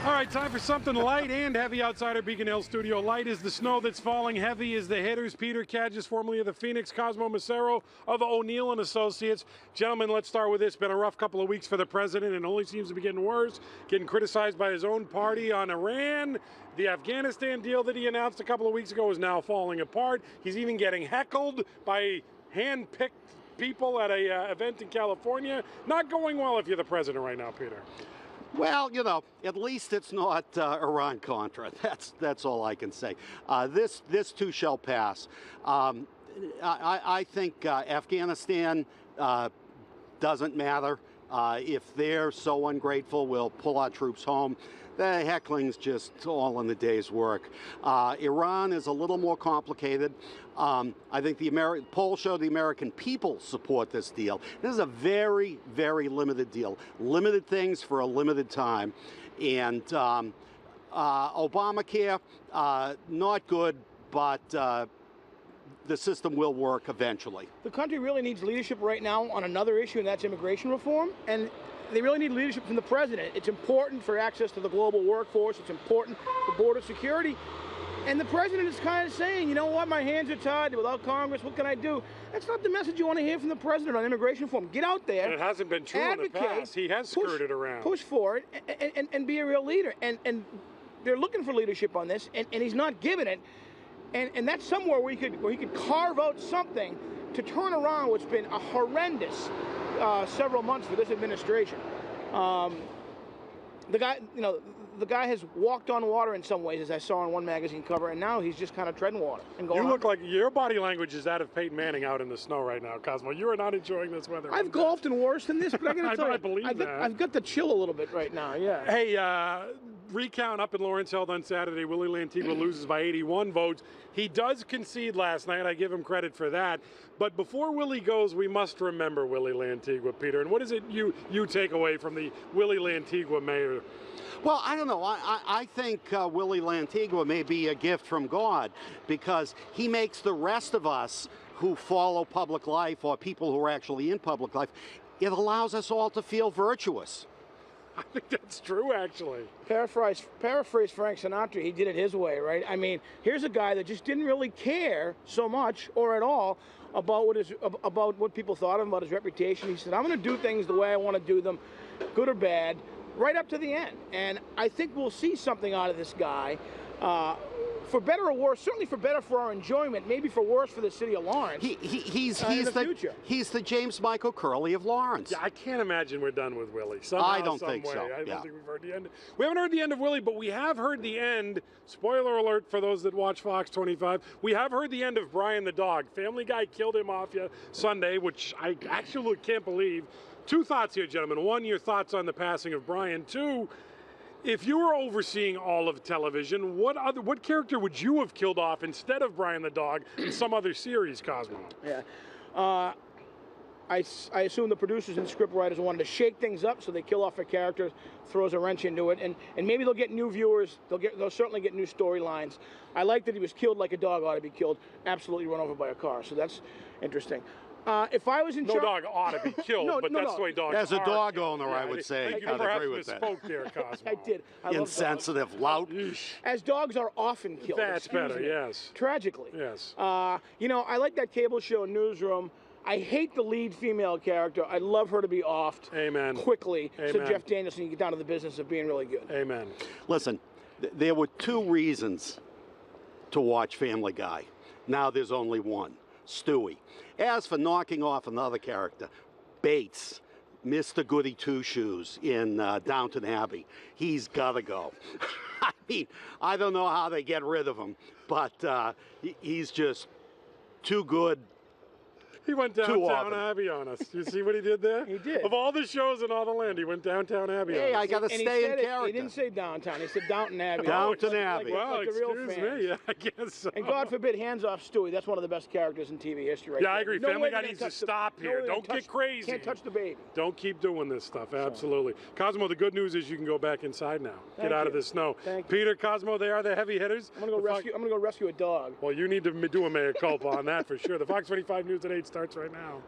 All right, time for something light and heavy outside our Beacon Hill studio. Light is the snow that's falling. Heavy is the hitters. Peter Cadges, formerly of the Phoenix. Cosmo Macero of O'Neill and Associates. Gentlemen, let's start with this. Been a rough couple of weeks for the president, and only seems to be getting worse. Getting criticized by his own party on Iran. The Afghanistan deal that he announced a couple of weeks ago is now falling apart. He's even getting heckled by hand-picked people at a event in California. Not going well if you're the president right now, Peter. Well, you know, at least it's not Iran-Contra. That's all I can say. This too shall pass. I think Afghanistan doesn't matter. If they're so ungrateful, we'll pull our troops home. The heckling's just all in the day's work. Iran is a little more complicated. I think the polls show the American people support this deal. This is a very, very limited deal. Limited things for a limited time. And Obamacare, not good, but the system will work eventually. The country really needs leadership right now on another issue, and that's immigration reform. And they really need leadership from the president. It's important for access to the global workforce. It's important for border security. And the president is kind of saying, you know what, my hands are tied without Congress. What can I do? That's not the message you want to hear from the president on immigration reform. Get out there. And it hasn't been true in the past. He has skirted around. Push for it and be a real leader. And they're looking for leadership on this, and he's not giving it. And that's somewhere where he could carve out something to turn around what's been a horrendous several months for this administration. The guy has walked on water in some ways, as I saw on one magazine cover, and now he's just kind of treading water and going. You look like your body language is that of Peyton Manning out in the snow right now, Cosmo. You are not enjoying this weather. I've golfed in worse than this, but I got to tell you, I believe that. I've got the chill a little bit right now. Yeah. Hey, recount up in Lawrence held on Saturday. Willie Lantigua loses by 81 votes. He does concede last night. I give him credit for that. But before Willie goes, we must remember Willie Lantigua, Peter. And what is it you take away from the Willie Lantigua mayor? Well, I don't know. I think Willie Lantigua may be a gift from God, because he makes the rest of us who follow public life, or people who are actually in public life, it allows us all to feel virtuous. I think that's true, actually. Paraphrase Frank Sinatra, he did it his way, right? I mean, here's a guy that just didn't really care so much or at all about what people thought of him, about his reputation. He said, I'm going to do things the way I want to do them, good or bad, right up to the end. And I think we'll see something out of this guy. For better or worse, certainly for better for our enjoyment, maybe for worse for the city of Lawrence. He's the James Michael Curley of Lawrence. Yeah, I can't imagine we're done with Willie. Somehow, I don't think so. I don't think we've heard the end. We haven't heard the end of Willie, but we have heard the end. Spoiler alert for those that watch Fox 25. We have heard the end of Brian the dog. Family Guy killed him off Sunday, which I actually can't believe. Two thoughts here, gentlemen. One, your thoughts on the passing of Brian. Two, if you were overseeing all of television, what character would you have killed off instead of Brian the dog in some other series, Cosmo? Yeah. I assume the producers and scriptwriters wanted to shake things up, so they kill off a character, throws a wrench into it, and maybe they'll get new viewers. They'll certainly get new storylines. I like that he was killed like a dog ought to be killed, absolutely run over by a car. So that's interesting. If I was in charge, no dog ought to be killed, but that's the way dogs are. As a dog owner, I would say, I I'd agree with that. Misspoke there, Cosmo. I did. Insensitive lout. As dogs are often killed. That's better, yes. Tragically. Yes. You know, I like that cable show Newsroom. I hate the lead female character. I'd love her to be offed. Amen. Quickly. Amen. So Jeff Danielson can get down to the business of being really good. Amen. Listen, there were two reasons to watch Family Guy. Now there's only one. Stewie. As for knocking off another character, Bates, Mr. Goody Two-Shoes in Downton Abbey, he's got to go. I mean, I don't know how they get rid of him, but he's just too good. He went downtown Abbey on us. You see what he did there? He did. Of all the shows in all the land, he went downtown Abbey on us. Hey, I got to stay in character. He didn't say downtown. He said Downton Abbey. Downton Abbey. Well, like the real excuse fans. me. Yeah, I guess so. And God forbid, hands off Stewie. That's one of the best characters in TV history right Yeah, there. I agree. No Family way Guy they're needs gonna to touch stop here. Don't get crazy. Can't touch the baby. Don't keep doing this stuff. Absolutely. Cosmo, the good news is you can go back inside now. Get out of the snow. Thank Peter, Cosmo, they are the heavy hitters. I'm gonna go rescue a dog. Well, you need to do a mea culpa on that for sure. The Fox 25 News at 8 starts right now.